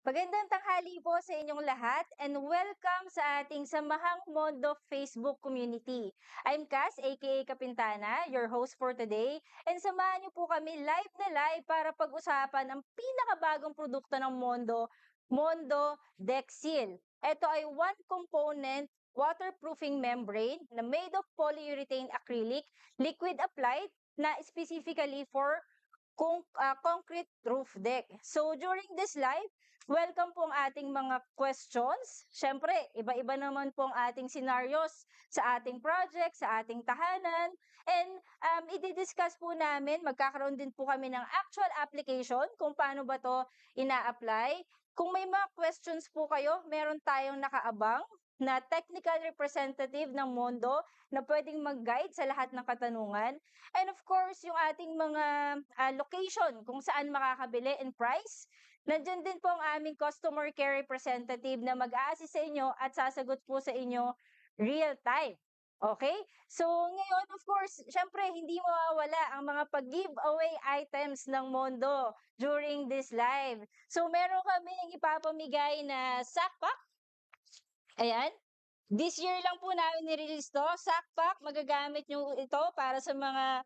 Magandang tanghali po sa inyong lahat and welcome sa ating Samahang Mondo Facebook community. I'm Cass, aka Kapintana, your host for today, and samahan niyo po kami live na live para pag-usapan ang pinakabagong produkto ng Mondo, Mondo Dexil. Ito ay one component waterproofing membrane na made of polyurethane acrylic liquid applied na specifically for concrete roof deck. So during this live, welcome po ang ating mga questions. Siyempre, iba-iba naman po ang ating scenarios sa ating project, sa ating tahanan. And i-discuss po namin, magkakaroon din po kami ng actual application kung paano ba to ina-apply. Kung may mga questions po kayo, meron tayong nakaabang na technical representative ng Mondo na pwedeng mag-guide sa lahat ng katanungan. And of course, yung ating mga location kung saan makakabili and price. Nandiyan din po ang aming customer care representative na mag-a-assist sa inyo at sasagot po sa inyo real time. Okay? So, ngayon, of course, syempre, hindi mawawala ang mga pag-giveaway items ng Mondo during this live. So, meron kami ipapamigay na sackpack. Ayan. This year lang po namin nirelease to, sackpack, magagamit nyo ito para sa mga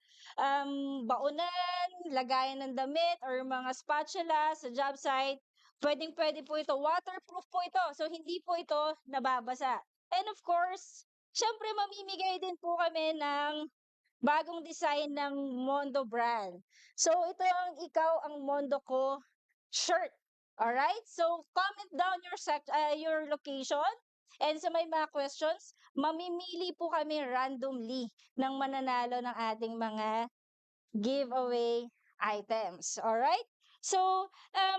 baonan, lagayan ng damit, or mga spatula sa job site. Pwedeng-pwede po ito, waterproof po ito, so hindi po ito nababasa. And of course, syempre mamimigay din po kami ng bagong design ng Mondo brand. So ito ang ikaw ang Mondo ko shirt. Alright? So comment down your location. And sa may mga questions, mamimili po kami randomly ng mananalo ng ating mga giveaway items. Alright? So,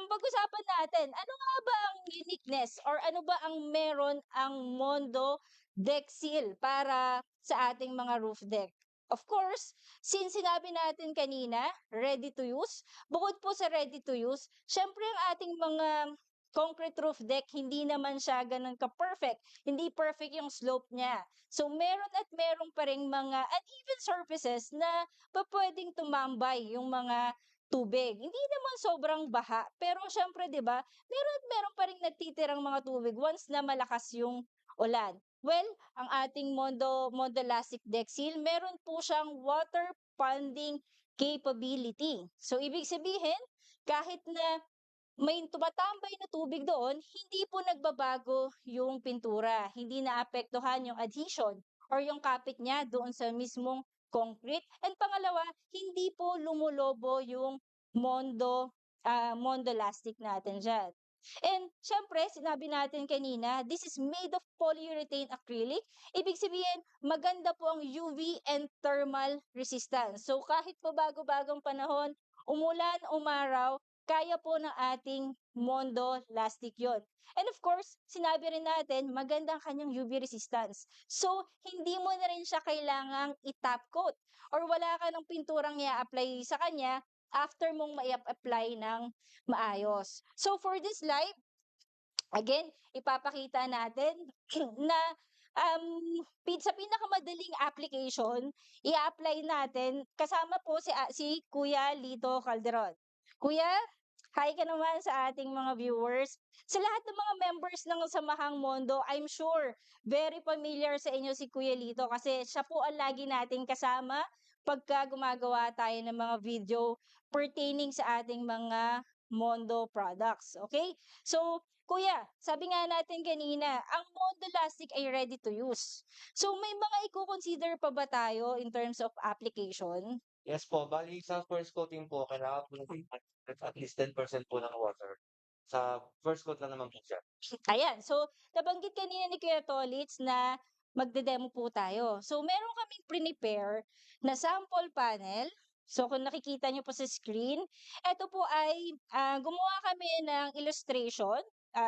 pag-usapan natin, ano nga ba ang uniqueness or ano ba ang meron ang Mondo Deck Seal para sa ating mga roof deck? Of course, since sinabi natin kanina, ready to use, bukod po sa ready to use, syempre ang ating mga concrete roof deck, hindi naman siya ganun ka-perfect. Hindi perfect yung slope niya. So, meron at meron pa rin mga uneven surfaces na pwedeng tumambay yung mga tubig. Hindi naman sobrang baha, pero syempre 'di ba, meron at meron pa ring natitirang mga tubig once na malakas yung ulan. Well, ang ating Mondolastic Deck Seal, meron po siyang water ponding capability. So ibig sabihin, kahit na may tumatambay na tubig doon, hindi po nagbabago yung pintura. Hindi naapektuhan yung adhesion or yung kapit niya doon sa mismong concrete. And pangalawa, hindi po lumulobo yung Mondo Lastic natin dyan. And syempre, sinabi natin kanina, this is made of polyurethane acrylic. Ibig sabihin, maganda po ang UV and thermal resistance. So kahit pa bago-bagong panahon, umulan, umaraw, kaya po ng ating Mondo Lastic yon. And of course, sinabi rin natin, magandang kanyang UV resistance. So, hindi mo na rin siya kailangang i-top coat or wala ka ng pinturang i-apply sa kanya after mong ma-apply ng maayos. So, for this live, again, ipapakita natin na sa pinakamadaling application, i-apply natin kasama po si Kuya Lito Calderon. Kuya, hi ka naman sa ating mga viewers. Sa lahat ng mga members ng Samahang Mondo, I'm sure very familiar sa inyo si Kuya Lito kasi siya po ang lagi nating kasama pagka gumagawa tayo ng mga video pertaining sa ating mga Mondo products. Okay? So, Kuya, sabi nga natin kanina, ang Mondo Lastic ay ready to use. So, may mga i-consider pa ba tayo in terms of application? Yes po, bali sa first coating po, kailangan po natin at least 10% po ng water. Sa first coat lang naman po siya. Ayan, so nabanggit kanina ni Kuya Tolits na magde-demo po tayo. So meron kaming prepare na sample panel. So kung nakikita nyo po sa screen, ito po ay gumawa kami ng illustration.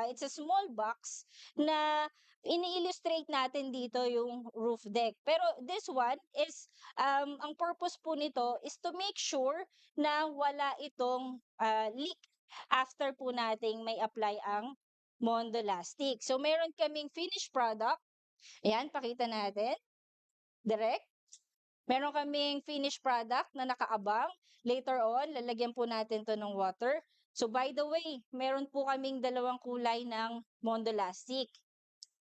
It's a small box na ini-illustrate natin dito yung roof deck. Pero this one is, ang purpose po nito is to make sure na wala itong leak after po nating may apply ang Mondo Lastic. So, meron kaming finished product. Ayan, pakita natin. Direct. Meron kaming finished product na nakaabang. Later on, lalagyan po natin to ng water. So by the way, meron po kaming dalawang kulay ng Mondolastic.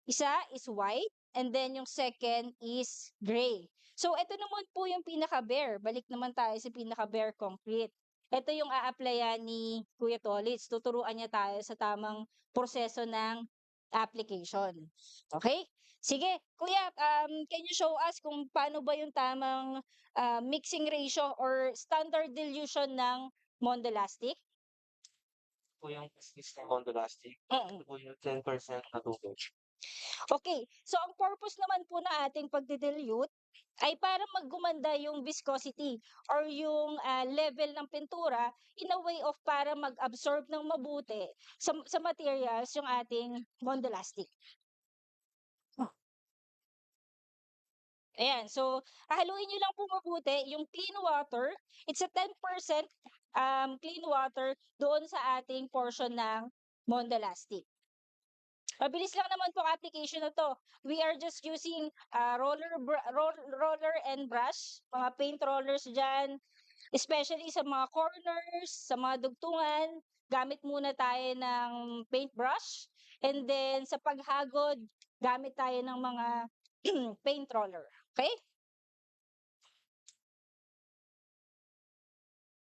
Isa is white and then yung second is gray. So ito naman po yung pinaka-bare. Balik naman tayo sa pinaka-bare concrete. Ito yung a-applyan ni Kuya Tolits. Tuturuan niya tayo sa tamang proseso ng application. Okay? Sige, Kuya, can you show us kung paano ba yung tamang mixing ratio or standard dilution ng Mondolastic? Po yung business ng Hondolastic. Mm. Ito po yung 10% na tubig. Okay, so ang purpose naman po na ating pagdi-dilute ay para maggumanda yung viscosity or yung level ng pintura in a way of para mag-absorb ng mabuti sa materials yung ating Mondolastic. Ayan, so haluin nyo lang po mabuti yung clean water. It's a 10% clean water doon sa ating portion ng Mondolastic. Mabilis lang naman po ang application na to. We are just using roller and brush, mga paint rollers dyan, especially sa mga corners, sa mga dugtungan. Gamit muna tayo ng paintbrush. And then sa paghagod, gamit tayo ng mga paint roller. Okay?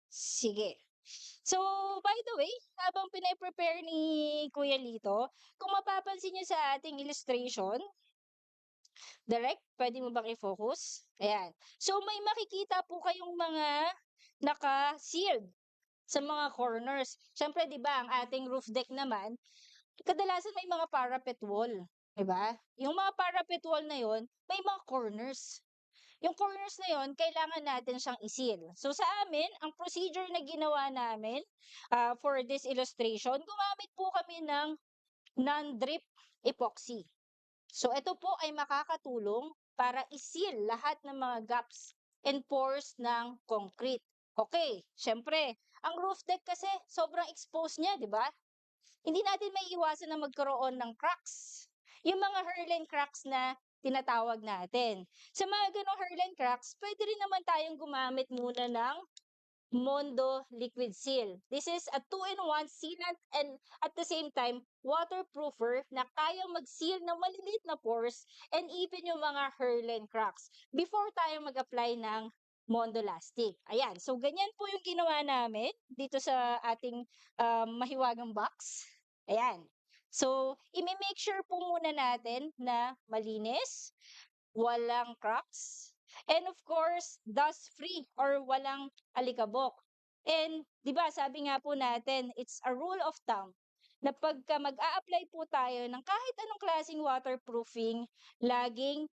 Sige. So, by the way, habang pinaprepare ni Kuya Lito, kung mapapansin niyo sa ating illustration, direct, pwede mo bang i-focus? Ayan. So, may makikita po kayong mga naka-sealed sa mga corners. Siyempre, di ba, ang ating roof deck naman, kadalasan may mga parapet wall. Di ba? Yung mga parapet wall na yon, may mga corners. Yung corners na yon, kailangan natin siyang isil. So sa amin, ang procedure na ginawa namin for this illustration, gumamit po kami ng non-drip epoxy. So ito po ay makakatulong para isil lahat ng mga gaps and pores ng concrete. Okay, syempre, ang roof deck kasi sobrang exposed niya, di ba? Hindi natin may iwasan na magkaroon ng cracks. Yung mga hairline cracks na tinatawag natin. Sa mga ganong hairline cracks, pwede rin naman tayong gumamit muna ng Mondo Liquid Seal. This is a 2-in-1 sealant and at the same time, waterproofer na kayang mag-seal ng maliliit na pores and even yung mga hairline cracks before tayo mag-apply ng Mondolastic. Ayan, so ganyan po yung ginawa namin dito sa ating mahiwagang box. Ayan. So, i-make sure po muna natin na malinis, walang cracks, and of course, dust-free or walang alikabok. And, di ba, sabi nga po natin, it's a rule of thumb na pagka mag-a-apply po tayo ng kahit anong klaseng waterproofing, laging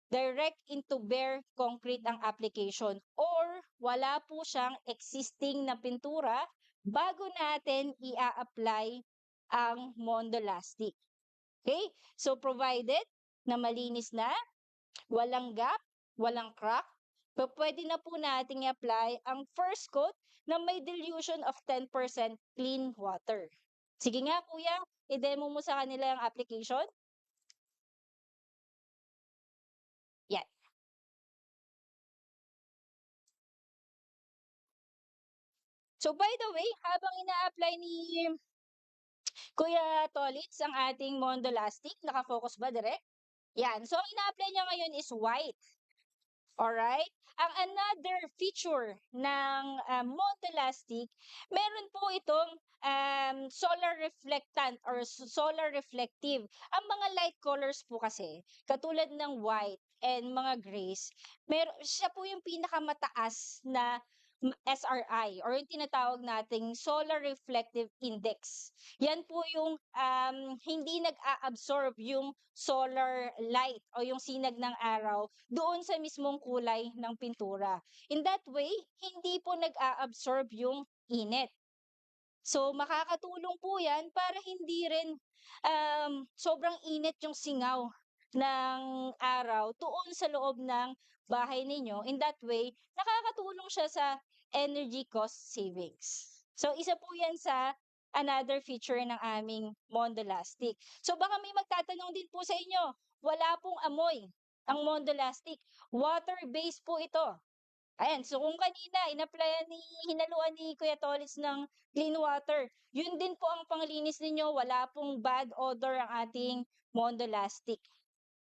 direct into bare concrete ang application or wala po siyang existing na pintura bago natin i-apply ang Mondolastic. Okay? So, provided na malinis na, walang gap, walang crack, pwede na po nating i-apply ang first coat na may dilution of 10% clean water. Sige nga, kuya, i-demo mo sa kanila ang application. Yan. So, by the way, habang ina-apply ni Kuya Tolits ang ating Mondolastic, nakafocus ba direct? Yan. So, ang ina-apply niya ngayon is white. Alright? Ang another feature ng Mondolastic, meron po itong solar reflectant or solar reflective. Ang mga light colors po kasi, katulad ng white and mga grays, siya po yung pinakamataas na SRI or yung tinatawag nating solar reflective index. Yan po yung hindi nag-a-absorb yung solar light o yung sinag ng araw doon sa mismong kulay ng pintura. In that way, hindi po nag-a-absorb yung init. So, makakatulong po yan para hindi rin sobrang init yung singaw ng araw doon sa loob ng bahay ninyo. In that way, nakakatulong siya sa energy cost savings. So, isa po yan sa another feature ng aming Mondolastic. So, baka may magtatanong din po sa inyo, wala pong amoy ang Mondolastic. Water-based po ito. Ayan, so kung kanina hinaluan ni Kuya Tolis ng clean water, yun din po ang panglinis ninyo, wala pong bad odor ang ating Mondolastic.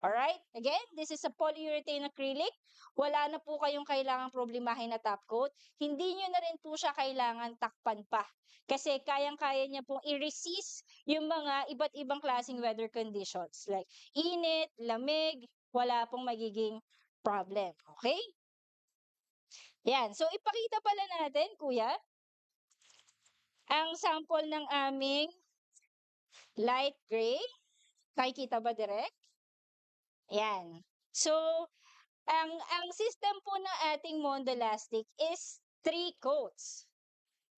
Alright? Again, this is a polyurethane acrylic. Wala na po kayong kailangang problemahin na top coat. Hindi nyo na rin po siya kailangan takpan pa. Kasi kayang-kaya niya pong i-resist yung mga iba't ibang klaseng weather conditions. Like init, lamig, wala pong magiging problem. Okay? Yan. So, ipakita pala natin, kuya, ang sample ng aming light gray. Nakikita ba direct? Yan. So, ang system po ng ating Mondolastic is 3 coats.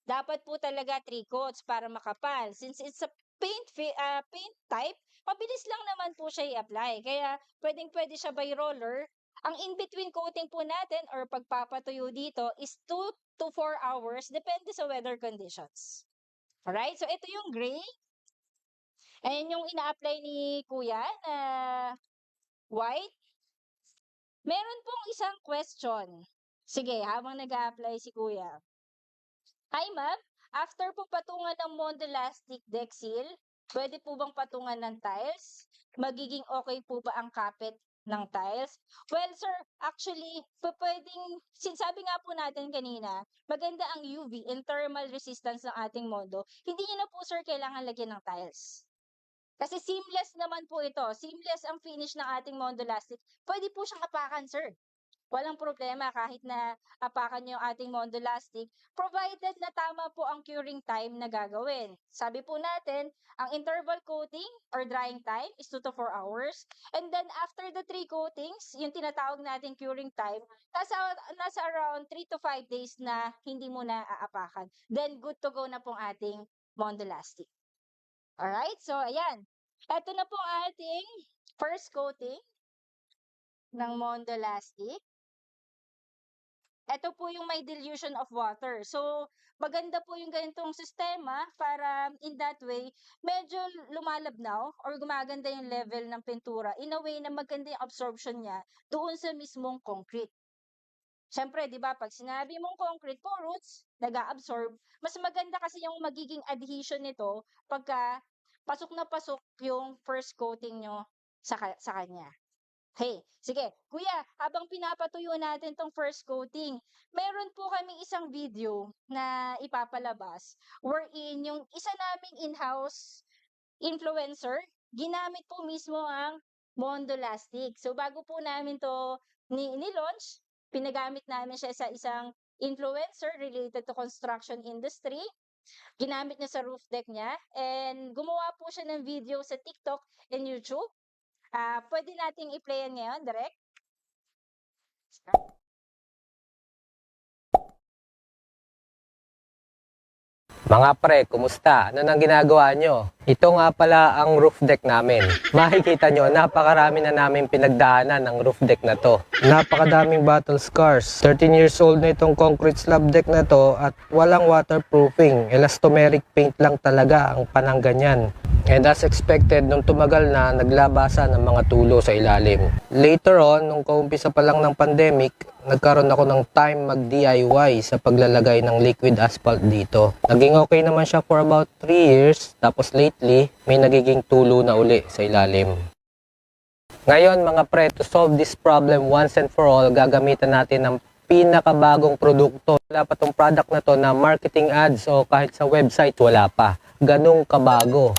Dapat po talaga 3 coats para makapal. Since it's a paint type, mabilis lang naman po siya i-apply. Kaya pwedeng-pwede siya by roller. Ang in-between coating po natin or pagpapatuyo dito is 2 to 4 hours depende sa weather conditions. Alright? So ito yung gray. Ayan yung ina-apply ni Kuya na white. Meron pong isang question. Sige, habang nag-a-apply si Kuya. Hi, ma'am. After po patungan ng Mondolastic deck seal, pwede po bang patungan ng tiles? Magiging okay po ba ang kapit ng tiles? Well, sir, actually, pwedeng, sinasabi nga po natin kanina, maganda ang UV and thermal resistance ng ating Mondo. Hindi niyo na po, sir, kailangan lagyan ng tiles. Kasi seamless naman po ito. Seamless ang finish ng ating Mondolastic. Pwede po siyang apakan, sir. Walang problema kahit na apakan niyo ang ating Mondolastic, provided na tama po ang curing time na gagawin. Sabi po natin, ang interval coating or drying time is 2 to 4 hours. And then after the 3 coatings, yung tinatawag nating curing time, nasa around 3 to 5 days na hindi mo na aapakan. Then good to go na pong ating Mondolastic. Alright, so ayan. Ito na po ang ating first coating ng Mondolastic. Ito po yung may dilution of water. So, maganda po yung ganitong sistema para in that way, medyo lumalabnaw or gumaganda yung level ng pintura in a way na maganda yung absorption niya doon sa mismong concrete. Siyempre, di ba, pag sinabi mong concrete po, roots, nag-a-absorb, mas maganda kasi yung magiging adhesion nito pagka pasok na pasok yung first coating nyo sa kanya. Okay, sige. Kuya, habang pinapatuyo natin tong first coating, meron po kaming isang video na ipapalabas wherein yung isa naming in-house influencer, ginamit po mismo ang Mondolastic. So bago po namin to ni-launch, pinagamit namin siya sa isang influencer related to construction industry. Ginamit niya sa roof deck niya and gumawa po siya ng video sa TikTok and YouTube. Pwede nating i-play yan ngayon, direct? Mga pre, kumusta? Ano nang ginagawa nyo? Ito nga pala ang roof deck namin. Makikita nyo, napakarami na namin pinagdaanan ng roof deck na to. Napakadaming battle scars. 13 years old na itong concrete slab deck na to at walang waterproofing. Elastomeric paint lang talaga ang panangganyan. And as expected, nung tumagal na, naglabasa ng mga tulo sa ilalim. Later on, nung kaumpisa pa lang ng pandemic, nagkaroon ako ng time mag-DIY sa paglalagay ng liquid asphalt dito. Naging okay naman siya for about 3 years, tapos lately, may nagiging tulo na uli sa ilalim. Ngayon mga pre, to solve this problem once and for all, gagamitan natin ng pinakabagong produkto. Wala pa tong product na to na marketing ads o kahit sa website wala pa. Ganong kabago.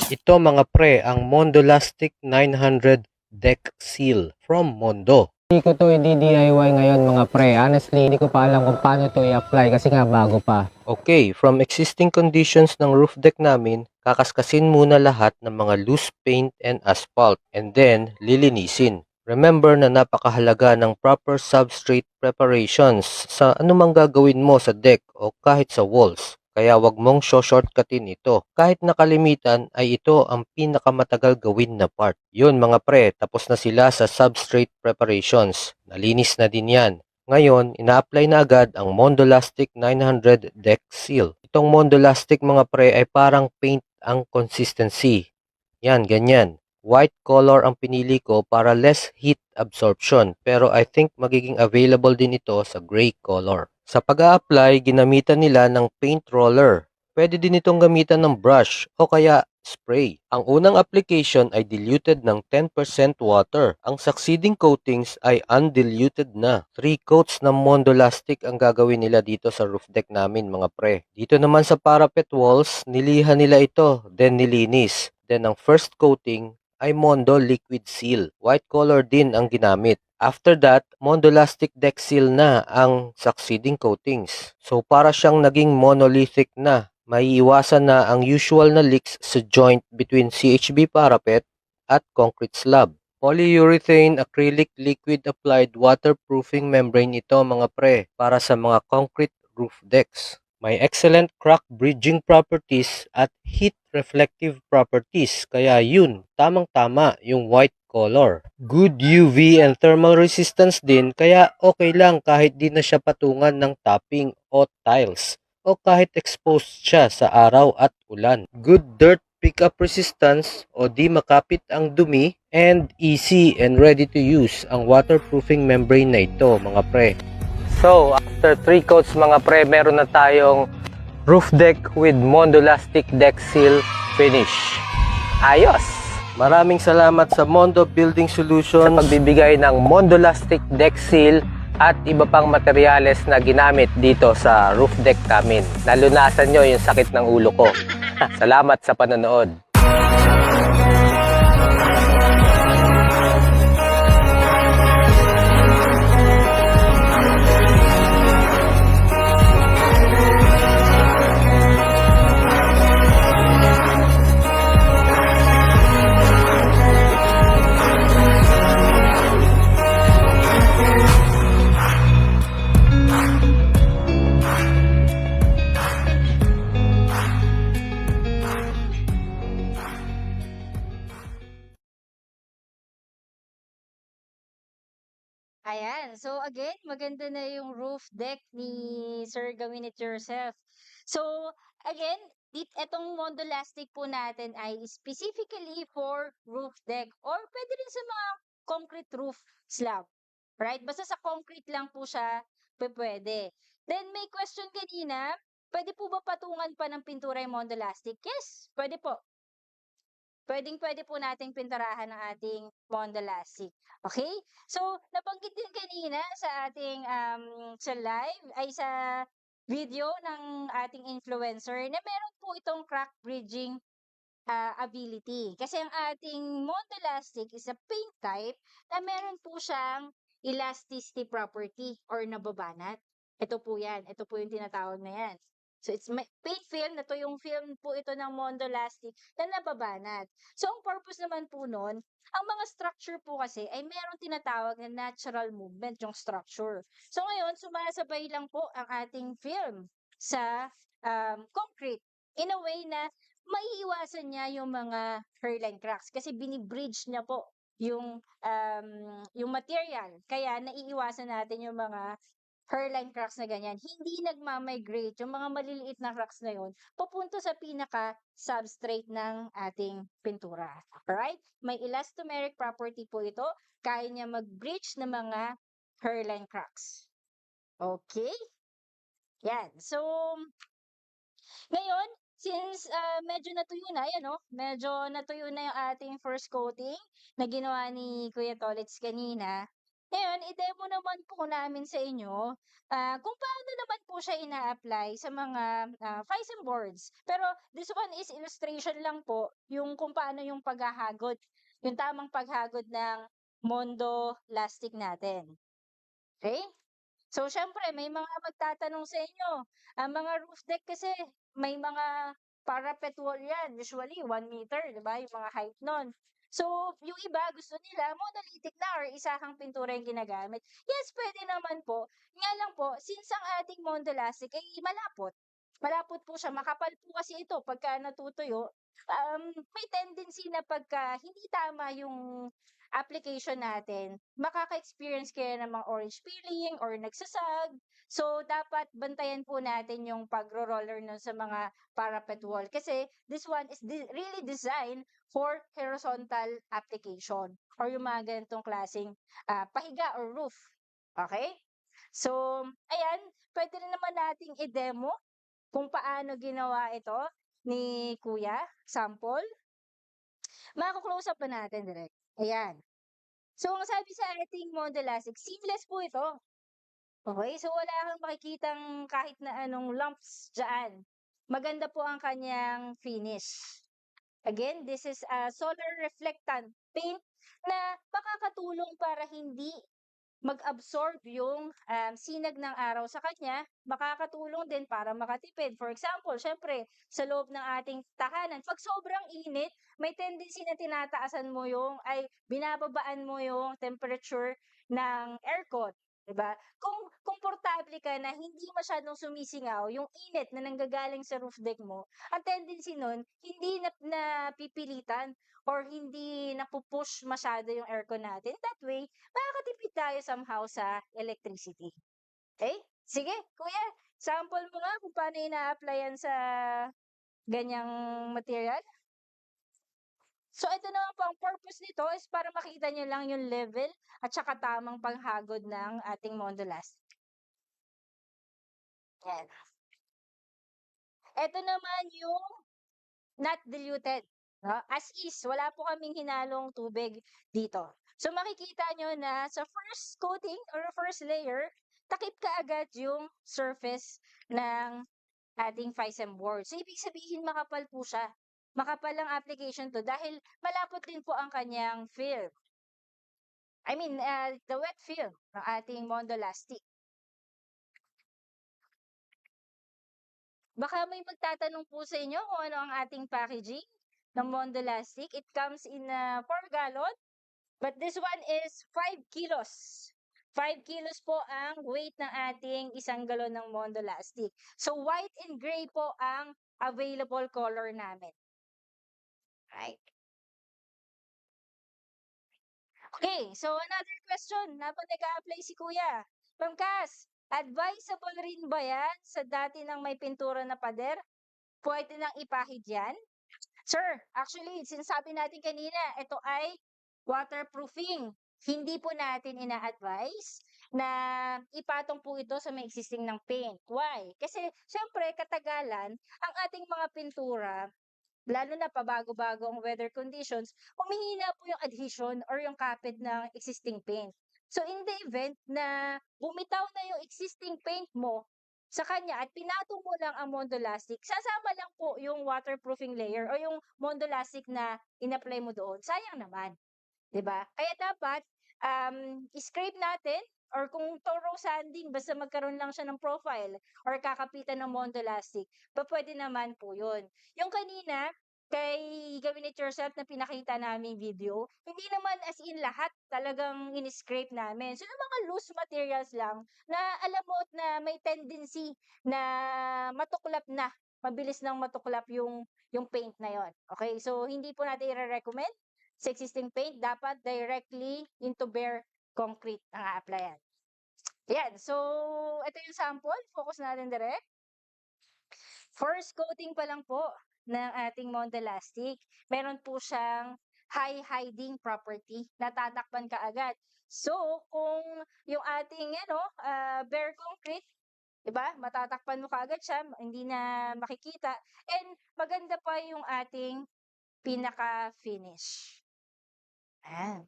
Ito mga pre, ang Mondolastic 900 Deck Seal from Mondo. Hindi ko to i-DIY ngayon mga pre. Honestly, hindi ko pa alam kung paano to i-apply kasi nga bago pa. Okay, from existing conditions ng roof deck namin, kakaskasin muna lahat ng mga loose paint and asphalt and then lilinisin. Remember na napakahalaga ng proper substrate preparations sa anumang gagawin mo sa deck o kahit sa walls. Kaya wag mong shortcutin ito. Kahit nakalimitan ay ito ang pinakamatagal gawin na part. Yun mga pre, tapos na sila sa substrate preparations. Nalinis na din yan. Ngayon, ina-apply na agad ang Mondolastic 900 Deck Seal. Itong Mondolastic mga pre ay parang paint ang consistency. Yan, ganyan. White color ang pinili ko para less heat absorption, pero I think magiging available din ito sa gray color. Sa pag-a-apply, ginamitan nila ng paint roller. Pwede din itong gamitan ng brush o kaya spray. Ang unang application ay diluted ng 10% water. Ang succeeding coatings ay undiluted na. 3 coats ng Mondolastic ang gagawin nila dito sa roof deck namin mga pre. Dito naman sa parapet walls, nilihan nila ito, then nilinis. Then ang first coating ay Mondo Liquid Seal. White color din ang ginamit. After that, Mondolastic Deck Seal na ang succeeding coatings. So para siyang naging monolithic na. Maiiwasan na ang usual na leaks sa joint between CHB parapet at concrete slab. Polyurethane acrylic liquid applied waterproofing membrane ito mga pre para sa mga concrete roof decks. May excellent crack bridging properties at heat reflective properties kaya yun, tamang-tama yung white color. Good UV and thermal resistance din kaya okay lang kahit di na siya patungan ng topping o tiles o kahit exposed siya sa araw at ulan. Good dirt pickup resistance o di makapit ang dumi and easy and ready to use ang waterproofing membrane na ito mga pre. So after 3 coats mga pre, meron na tayong roof deck with Mondolastic Deck Seal finish. Ayos! Maraming salamat sa Mondo Building Solutions sa pagbibigay ng Mondolastic Deck Seal at iba pang materyales na ginamit dito sa roof deck namin. Nalunasan nyo yung sakit ng ulo ko. Salamat sa panonood. Ayan. So again, maganda na yung roof deck ni Sir Gawin It Yourself. So again, etong Mondolastic po natin ay specifically for roof deck or pwede rin sa mga concrete roof slab. Right? Basta sa concrete lang po siya pwede. Then may question kanina, pwede po ba patungan pa ng pintura yung Mondolastic? Yes, pwede po. Pwedeng-pwede po nating pinturahan ng ating Mondolastic. Okay? So, nabanggit din kanina sa ating sa live ay sa video ng ating influencer na meron po itong crack bridging ability. Kasi ang ating Mondolastic is a paint type na meron po siyang elasticity property or nababanat. Ito po yan. Ito po yung tinatawag na yan. So, it's paint film. Ito yung film po ito ng Mondolastic na nababanat. So, ang purpose naman po nun, ang mga structure po kasi ay meron tinatawag na natural movement yung structure. So, ngayon, sumasabay lang po ang ating film sa concrete in a way na maiiwasan niya yung mga hairline cracks kasi binibridge niya po yung material. Kaya naiiwasan natin yung mga hairline cracks na ganyan. Hindi nagmamigrate yung mga maliliit na cracks na yun papunta sa pinaka-substrate ng ating pintura. Alright? May elastomeric property po ito. Kaya niya mag-bridge ng mga hairline cracks. Okay? Yan. So, ngayon, since medyo natuyo na, yan medyo natuyo na yung ating first coating na ginawa ni Kuya Tolits kanina. Ngayon, i-demo naman po namin sa inyo kung paano naman po siya ina-apply sa mga FISM boards. Pero this one is illustration lang po yung kung paano yung paghahagod, yung tamang paghagod ng Mondo Lastic natin. Okay? So, syempre, may mga magtatanong sa inyo. Ang mga roof deck kasi, may mga parapet wall yan. Usually, 1 meter, di ba? Yung mga height nun. So, yung iba, gusto nila, monolithic na or isahang pintura yung ginagamit. Yes, pwede naman po. Nga lang po, since ang ating Mondolastic ay malapot, Malapot po siya, makapal po kasi ito pagka natutuyo, may tendency na pagka hindi tama yung application natin, makaka-experience kayo ng mga orange peeling or nagsasag. So, dapat bantayan po natin yung pagro-roller nun sa mga parapet wall kasi this one is really designed for horizontal application or yung mga ganitong klaseng pahiga or roof. Okay? So, ayan, pwede rin naman nating i-demo kung paano ginawa ito ni Kuya, sample. Mako-close up pa natin direct. Ayan. So, ang sabi sa ating Modelastic, seamless po ito. Okay, so wala kang makikitang kahit na anong lumps dyan. Maganda po ang kanyang finish. Again, this is a solar reflectant paint na makakatulong para hindi mag-absorb yung sinag ng araw sa kanya, makakatulong din para makatipid. For example, syempre, sa loob ng ating tahanan, pag sobrang init, may tendency na tinataasan mo yung, ay binababaan mo yung temperature ng aircon. Diba? Kung komportable ka na hindi masyadong sumisingaw yung init na nanggagaling sa roof deck mo, ang tendency nun, hindi na pipilitan or hindi napupush masyado yung aircon natin. That way, makakatipid tayo somehow sa electricity. Okay? Sige, kuya, sample mo nga kung paano ina-applyan sa ganyang material. So, ito naman po ang purpose nito is para makita nyo lang yung level at saka tamang panghagod ng ating Modulas. Yan. Ito naman yung not diluted. No? As is, wala po kaming hinalong tubig dito. So makikita nyo na sa first coating or first layer, takip ka agad yung surface ng ating FISM board. So ibig sabihin makapal po siya. Makapal ang application to dahil malapot din po ang kanyang film. I mean, the wet film ng ating Mondolastic. Baka may magtatanong po sa inyo kung ano ang ating packaging ng Mondolastic. It comes in 4 gallon, but this one is 5 kilos. 5 kilos po ang weight ng ating 1 galon ng Mondolastic. So, white and gray po ang available color namin. Right. Okay, so another question. Napag nag-a-apply si Kuya. Pamkas, advisable rin ba yan sa dati ng may pintura na pader? Pwede nang ipahid yan? Sir, actually, sinasabi natin kanina, ito ay waterproofing. Hindi po natin ina-advise na ipatong po ito sa may existing ng paint. Why? Kasi, syempre, katagalan, ang ating mga pintura, lalo na pabago-bago ang weather conditions, humihina po yung adhesion or yung kapit ng existing paint. So, in the event na bumitaw na yung existing paint mo sa kanya at pinatong mo lang ang Mondolastic, sasama lang po yung waterproofing layer o yung Mondolastic na in-apply mo doon. Sayang naman. 'Di ba? Kaya dapat i-scrape natin or kung thorough sanding, basta magkaroon lang siya ng profile or kakapitan ng Mondolastic, pwede naman po yun. Yung kanina, kay Gawin It Yourself na pinakita namin video, hindi naman as in lahat talagang in-scrape namin. So, yung mga loose materials lang na alam mo na may tendency na matuklap na, mabilis nang matuklap yung paint na yon. Okay? So, hindi po natin i-recommend sa existing paint, dapat directly into bare concrete ang a-applyan. Yan. So, ito yung sample. Focus natin direct. First coating pa lang po ng ating Mondolastic. Meron po siyang high hiding property. Natatakpan ka agad. So, kung yung ating bare concrete, diba? Matatakpan mo kaagad siya, hindi na makikita. And maganda pa yung ating pinaka-finish. Ayan.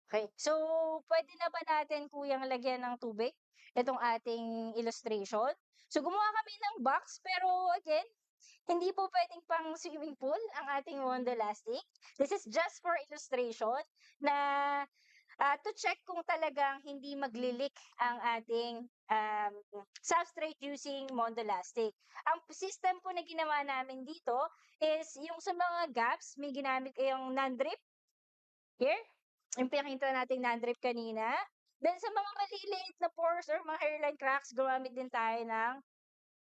Okay. So, pwede na ba natin, kuyang, lagyan ng tubig itong ating illustration? So, gumawa kami ng box, pero again, hindi po pwedeng pang swimming pool ang ating Wonderlastic. This is just for illustration na to check kung talagang hindi magli-leak ang ating substrate using Mondolastic. Ang system po na ginawa namin dito is yung sa mga gaps, may ginamit kayong non-drip. Here, yung pinakita natin non-drip kanina. Then sa mga maliliit na pores or mga hairline cracks, gumamit din tayo ng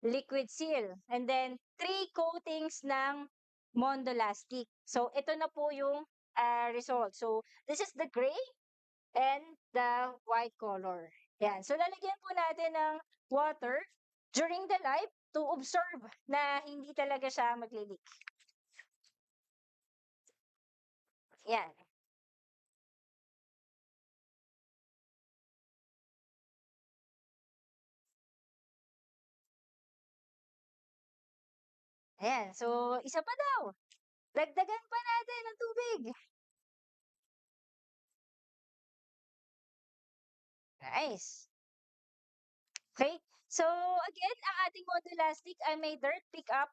liquid seal. And then 3 coatings ng Mondolastic. So ito na po yung result. So this is the gray and the white color. Yan. So lalagyan po natin ng water during the life to observe na hindi talaga siya magli-leak. Yan. Ayan. So, isa pa daw. Dagdagan pa natin ng tubig. Nice. Okay. So, again, ang ating Modulastic ay may dirt pickup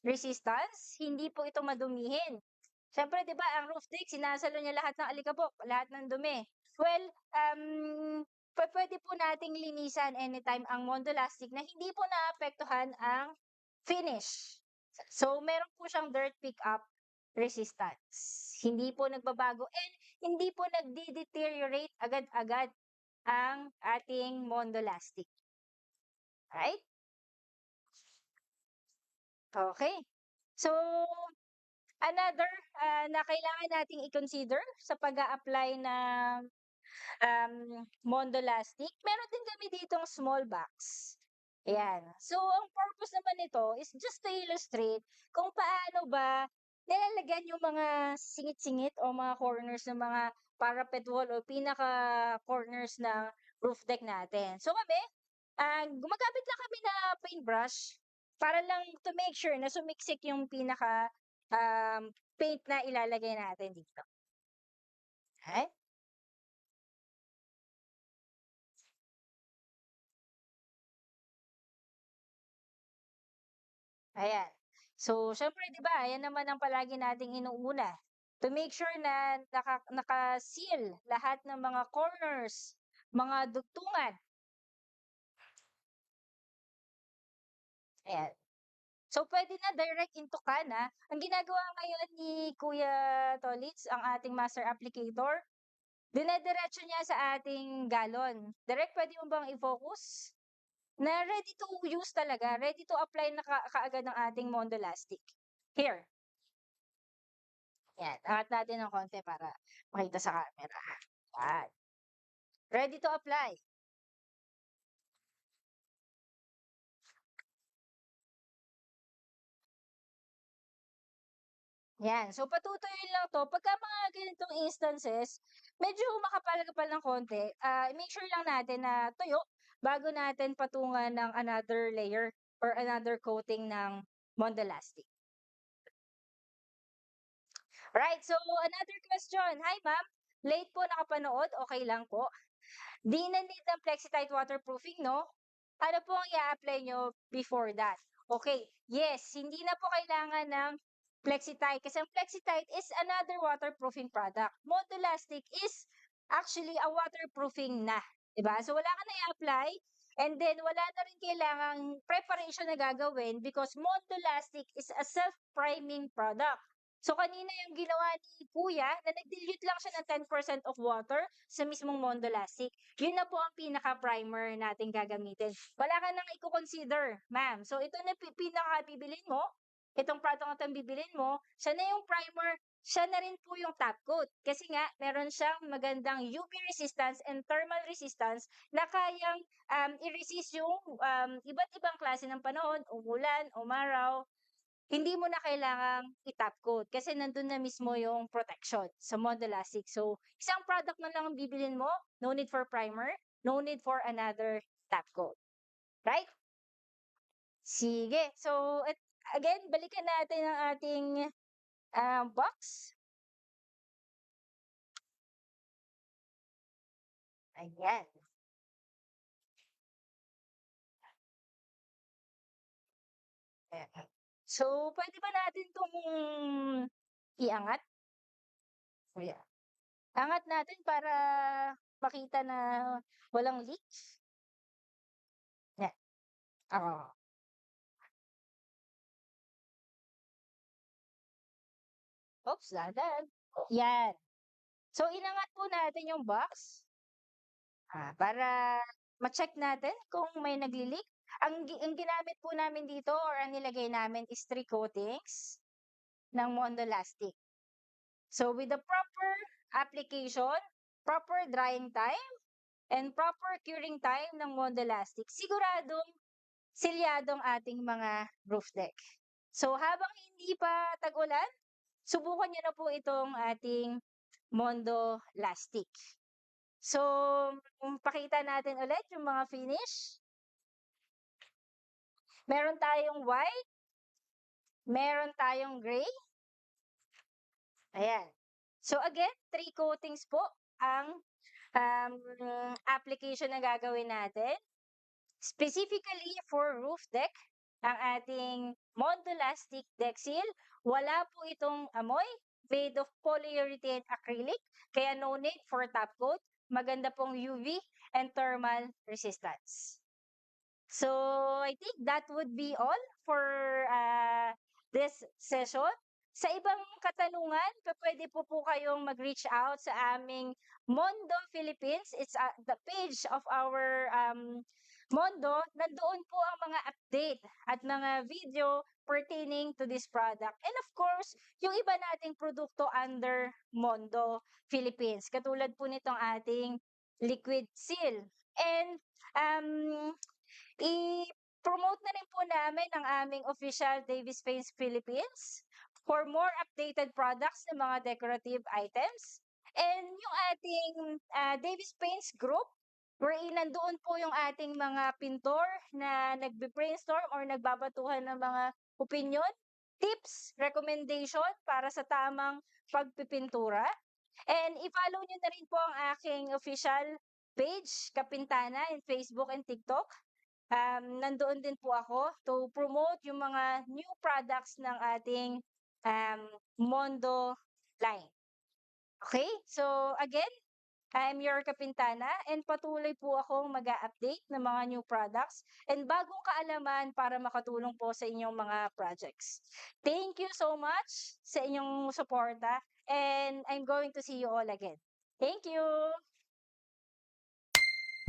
resistance. Hindi po ito madumihin. Siyempre, di ba, ang roof deck, sinasalo niya lahat ng alikabok, lahat ng dumi. Well, pwede po nating linisan anytime ang Mondolastic na hindi po naapektuhan ang finish. So, meron po siyang dirt pickup resistance. Hindi po nagbabago and hindi po nagdi-deteriorate agad-agad ang ating Mondolastic. Right? Okay. So, another na kailangan nating i-consider sa pag-a-apply ng Mondolastic, meron din kami ditong small box. Ayan. So, ang purpose naman nito is just to illustrate kung paano ba nilalagyan yung mga singit-singit o mga corners ng mga parapet wall o pinaka-corners ng roof deck natin. So, kami, gumagamit lang kami na paintbrush para lang to make sure na sumiksik yung pinaka paint na ilalagay natin dito. Okay? Ayan. So, syempre, di ba, ayan naman ang palagi nating inuuna. To make sure na naka-seal lahat ng mga corners, mga dugtungan. Ayan. So, pwede na direct into can, ha? Ang ginagawa ngayon ni Kuya Tolitz, ang ating master applicator, dinediretso niya sa ating galon. Direct, pwede mo bang i-focus? Na ready to use talaga, ready to apply na kaagad ng ating Mondolastic. Here. Yan, angat natin ng konti para makita sa camera. Yan. Ready to apply. Yan. So, patutuyin lang to. Pagka mga ganitong instances, medyo makapal-kapal ng konti, make sure lang natin na tuyo bago natin patungan ng another layer or another coating ng Mondolastic. Right, so another question. Hi, ma'am. Late po nakapanood, okay lang po. Di na need ng Flexitite waterproofing, no? Ano po ang i-apply nyo before that? Okay, yes, hindi na po kailangan ng Flexitite kasi ang Flexitite is another waterproofing product. Modulastic is actually a waterproofing na. Diba? So, wala ka na i-apply and then wala na rin kailangang preparation na gagawin because Modulastic is a self-priming product. So, kanina yung ginawa ni Kuya na nag-dilute lang siya ng 10% of water sa mismong Mondolastic. Yun na po ang pinaka-primer natin gagamitin. Wala ka nang i-consider, ma'am. So, ito na pinaka-bibilin mo. Itong product na itong bibilin mo, siya na yung primer, siya na rin po yung top coat. Kasi nga, meron siyang magandang UV resistance and thermal resistance na kayang i-resist yung iba't ibang klase ng panahon, umulan, umaraw, hindi mo na kailangang i-top coat kasi nandun na mismo yung protection sa Modulastic. So, isang product na lang ang bibilin mo, no need for primer, no need for another top coat. Right? Sige. So, again, balikan natin ang ating box. Ayan. Ayan. So, pwede ba natin itong iangat? Ayan. Angat natin para makita na walang leaks. Yan. Oo. Oops, dadan. Yan. So, inangat po natin yung box. Para ma-check natin kung may nagli-leak. Ang ginamit po namin dito or ang nilagay namin is 3 coatings ng Mondo Lastic. So with the proper application, proper drying time, and proper curing time ng Mondo Lastic, siguradong selyadong ating mga roof deck. So habang hindi pa tag-ulan, subukan nyo na po itong ating Mondo Lastic. So, pakita natin ulit yung mga finish. Meron tayong white, meron tayong gray. Ayan. So again, 3 coatings po ang application na gagawin natin. Specifically for roof deck, ang ating Mondo Lastic Deck Seal, wala po itong amoy, made of polyurethane acrylic, kaya no need for top coat. Maganda pong UV and thermal resistance. So, I think that would be all for this session. Sa ibang katanungan, pwede po kayong mag-reach out sa aming Mondo Philippines. It's the page of our Mondo. Nandoon po ang mga update at mga video pertaining to this product. And of course, yung iba nating produkto under Mondo Philippines. Katulad po nitong ating liquid seal. And i-promote na rin po namin ang aming official Davis Paints Philippines for more updated products ng mga decorative items. And yung ating Davis Paints Group, wherein nandoon po yung ating mga pintor na nagbe-brainstorm or nagbabatuhan ng mga opinion, tips, recommendation para sa tamang pagpipintura. And i-follow nyo na rin po ang aking official page, Kapintana, in Facebook and TikTok. Nandoon din po ako to promote yung mga new products ng ating Mondo line. Okay? So, again, I'm your Kapintana and patuloy po akong mag-a-update ng mga new products and bagong kaalaman para makatulong po sa inyong mga projects. Thank you so much sa inyong suporta and I'm going to see you all again. Thank you!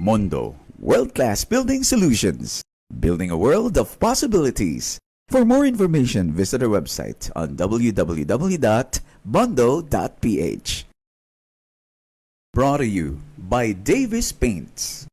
Mondo, world-class building solutions. Building a world of possibilities. For more information, visit our website on www.mondo.ph. Brought to you by Davis Paints.